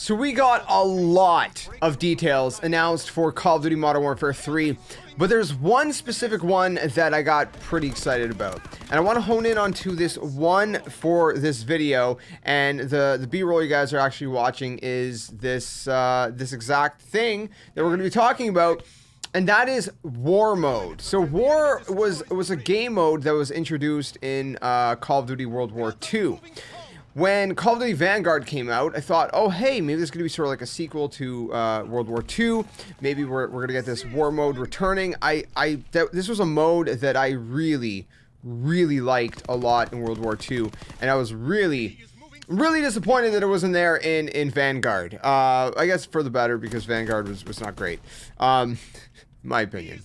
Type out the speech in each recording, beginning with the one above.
So we got a lot of details announced for Call of Duty Modern Warfare 3, but there's one specific one that I got pretty excited about. And I want to hone in onto this one for this video, and the B-roll you guys are actually watching is this this exact thing that we're going to be talking about, and that is War Mode. So War was a game mode that was introduced in Call of Duty World War II. When Call of Duty Vanguard came out, I thought, oh hey, maybe this is going to be sort of like a sequel to World War II. Maybe we're going to get this War Mode returning. This was a mode that I really liked a lot in World War II, and I was really disappointed that it wasn't there in Vanguard. I guess for the better, because Vanguard was not great, my opinion.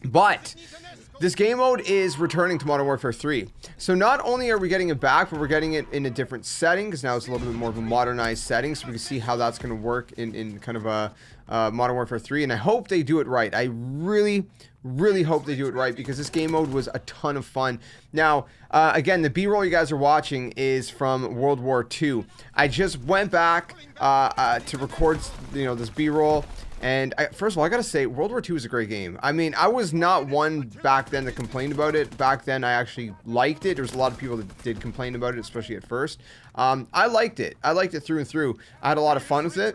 But this game mode is returning to Modern Warfare 3. So not only are we getting it back, but we're getting it in a different setting, because now it's a little bit more of a modernized setting, so we can see how that's going to work in kind of a Modern Warfare 3, and I hope they do it right. I really hope they do it right, because this game mode was a ton of fun. Now, again, the B-roll you guys are watching is from World War II. I just went back to record, this B-roll. And first of all, I gotta say, World War II is a great game. I mean, I was not one back then that complained about it. Back then, I actually liked it. There was a lot of people that did complain about it, especially at first. I liked it. I liked it through and through. I had a lot of fun with it.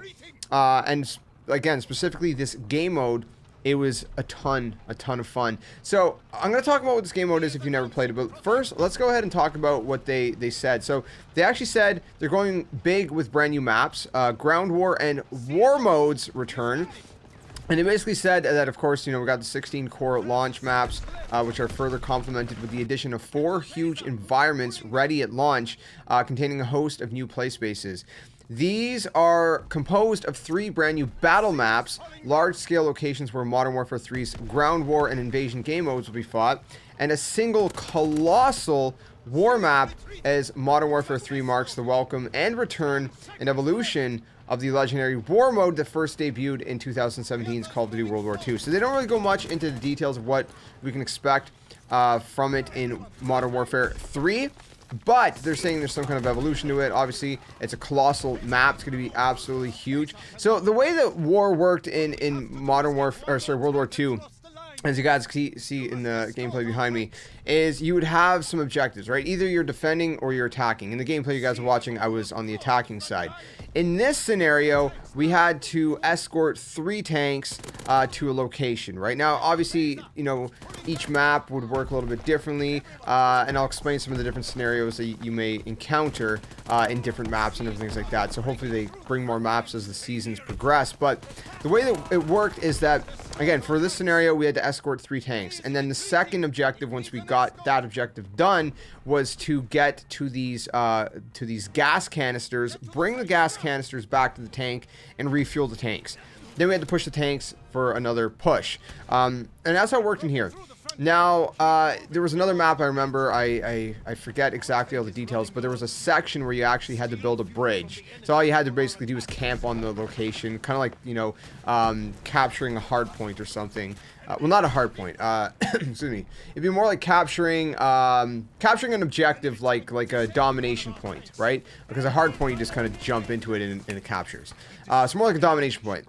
And again, specifically this game mode, it was a ton of fun. So I'm going to talk about what this game mode is if you never played it. But first, let's go ahead and talk about what they said. So they actually said they're going big with brand new maps. Ground War and War modes return. And they basically said that, of course, we got the 16 core launch maps, which are further complemented with the addition of 4 huge environments ready at launch, containing a host of new play spaces. These are composed of 3 brand new battle maps, large-scale locations where Modern Warfare 3's Ground War and Invasion game modes will be fought, and a single colossal war map, as Modern Warfare 3 marks the welcome and return and evolution of the legendary War Mode that first debuted in 2017's Call of Duty World War II. So they don't really go much into the details of what we can expect from it in Modern Warfare 3. But they're saying there's some kind of evolution to it. Obviously, it's a colossal map. It's going to be absolutely huge. So the way that war worked in Modern Warfare, or sorry, World War II, as you guys see in the gameplay behind me, is you would have some objectives, right? Either you're defending or you're attacking. In the gameplay you guys are watching, I was on the attacking side. In this scenario, we had to escort 3 tanks to a location. Right now, obviously, each map would work a little bit differently, and I'll explain some of the different scenarios that you may encounter in different maps and things like that. So hopefully they bring more maps as the seasons progress. But the way that it worked is that, again, for this scenario, we had to escort 3 tanks, and then the second objective, once we got that objective done, was to get to these gas canisters, bring the gas canisters back to the tank, and refuel the tanks. Then we had to push the tanks for another push, and that's how it worked in here. Now, there was another map I remember, I forget exactly all the details, but there was a section where you actually had to build a bridge. So all you had to basically do was camp on the location, kind of like, capturing a hard point or something. Well, not a hard point, excuse me. It'd be more like capturing an objective like a domination point, right? Because a hard point, you just kind of jump into it and it captures. So more like a domination point,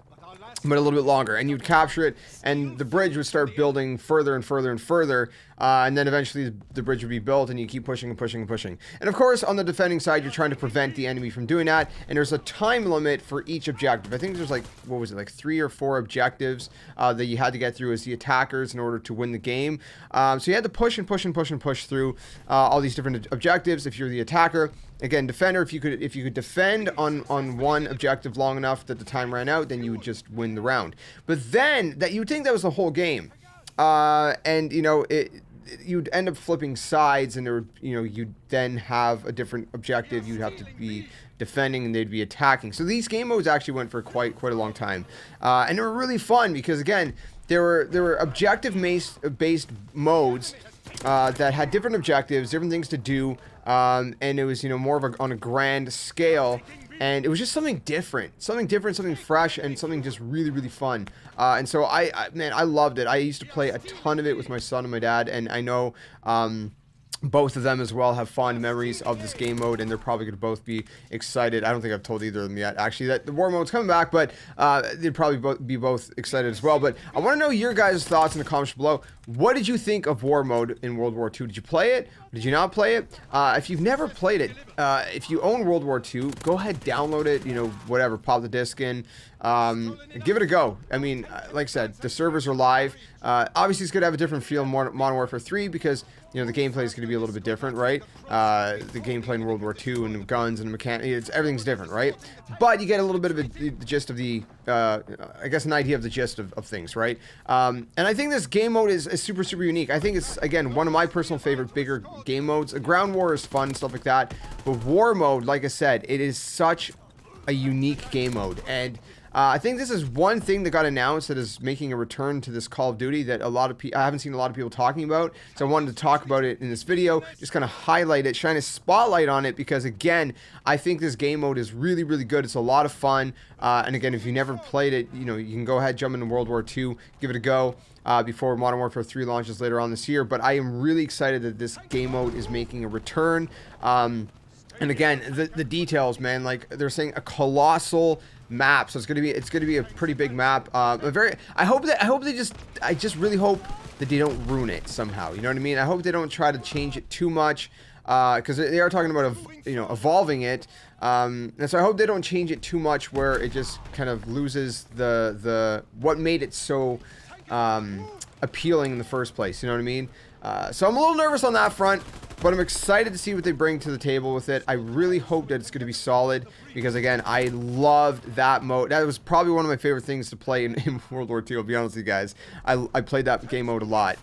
but a little bit longer, and you'd capture it, and the bridge would start building further and further and further, and then eventually the bridge would be built, and you keep pushing and pushing and pushing. And of course, on the defending side, you're trying to prevent the enemy from doing that, and there's a time limit for each objective. I think there's like, what was it, like 3 or 4 objectives that you had to get through as the attackers in order to win the game. So you had to push and push and push and push through all these different objectives if you're the attacker. Again, defender, if you could defend on one objective long enough that the time ran out, then you would just win the round. But then, you would think that was the whole game. And, you'd end up flipping sides, and there would, you'd then have a different objective. You'd have to be defending, and they'd be attacking. So these game modes actually went for quite a long time. And they were really fun, because, again, there were objective-based modes that had different objectives, different things to do, and it was, more of on a grand scale, and it was just something different, something fresh, and something just really fun. And so man, I loved it. I used to play a ton of it with my son and my dad, and I know both of them as well have fond memories of this game mode, and they're probably going to both be excited. I don't think I've told either of them yet, actually, that the war mode's coming back, but they'd probably be both excited as well. But I want to know your guys' thoughts in the comments below. What did you think of war mode in World War II? Did you play it? Did you not play it? If you've never played it, if you own World War II, go ahead, download it, you know, whatever, pop the disc in, give it a go. I mean, like I said, the servers are live. Obviously, it's going to have a different feel in Modern Warfare 3 because, you know, the gameplay is going to be a little bit different, right? The gameplay in World War II and guns and mechanics, everything's different, right? But you get a little bit of the gist of the, I guess, an idea of the gist of things, right? And I think this game mode is super, super unique. I think it's, again, one of my personal favorite bigger game modes. Ground War is fun, stuff like that. But war mode, like I said, it is such a unique game mode. And I think this is one thing that got announced that is making a return to this Call of Duty that I haven't seen a lot of people talking about. So I wanted to talk about it in this video, just kind of highlight it, shine a spotlight on it, because again, I think this game mode is really, really good. It's a lot of fun. And again, if you never played it, you know, you can go ahead, jump into World War II, give it a go before Modern Warfare 3 launches later on this year. But I am really excited that this game mode is making a return. And again, the details, man, like they're saying a colossal map, so it's gonna be a pretty big map. I just really hope that they don't ruin it somehow. You know what I mean? I hope they don't try to change it too much, because they are talking about, you know, evolving it. And so I hope they don't change it too much where it just kind of loses the what made it so appealing in the first place. You know what I mean? So I'm a little nervous on that front, but I'm excited to see what they bring to the table with it. I really hope that it's going to be solid, because again, I loved that mode. That was probably one of my favorite things to play in World War II, I'll be honest with you guys. I played that game mode a lot.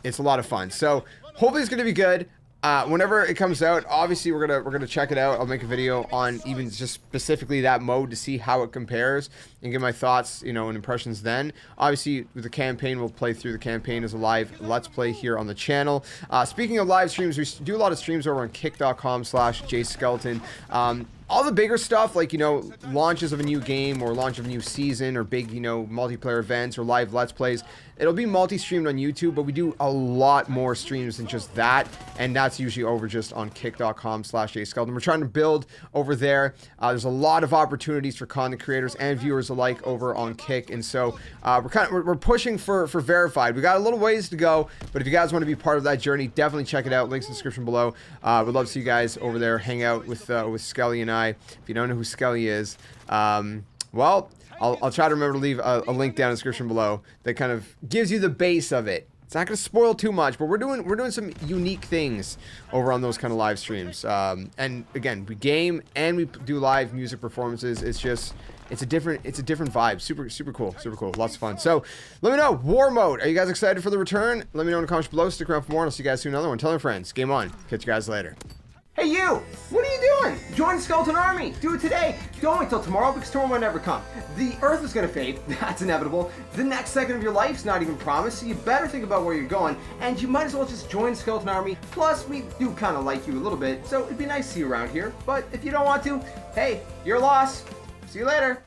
It's a lot of fun. So hopefully it's going to be good. Whenever it comes out, obviously we're gonna check it out. I'll make a video on even just specifically that mode to see how it compares and give my thoughts, you know, and impressions then. Obviously, with the campaign, we'll play through the campaign as a live Let's Play here on the channel. Speaking of live streams, we do a lot of streams over on kick.com/JSkeleton. All the bigger stuff, like, you know, launches of a new game or launch of a new season or big, you know, multiplayer events or live Let's Plays, it'll be multi-streamed on YouTube, but we do a lot more streams than just that, and that's usually over just on kick.com/JSkeleton. We're trying to build over there. There's a lot of opportunities for content creators and viewers alike over on Kick, and so we're pushing for verified. We got a little ways to go, but if you guys want to be part of that journey, definitely check it out. Links in the description below. We'd love to see you guys over there, hang out with Skelly and I. If you don't know who Skelly is, well, I'll try to remember to leave a link down in the description below that kind of gives you the base of it. It's not going to spoil too much, but we're doing some unique things over on those kind of live streams. And again, we game and we do live music performances. It's a different vibe. Super cool. Lots of fun. So let me know, war mode. Are you guys excited for the return? Let me know in the comments below. Stick around for more, and I'll see you guys soon. Another one. Tell your friends. Game on. Catch you guys later. Hey you! What are you doing? Join the Skeleton Army! Do it today! Don't wait till tomorrow, because tomorrow might never come. The Earth is gonna fade, that's inevitable. The next second of your life's not even promised, so you better think about where you're going, and you might as well just join the Skeleton Army. Plus, we do kinda like you a little bit, so it'd be nice to see you around here. But if you don't want to, hey, your loss. See you later!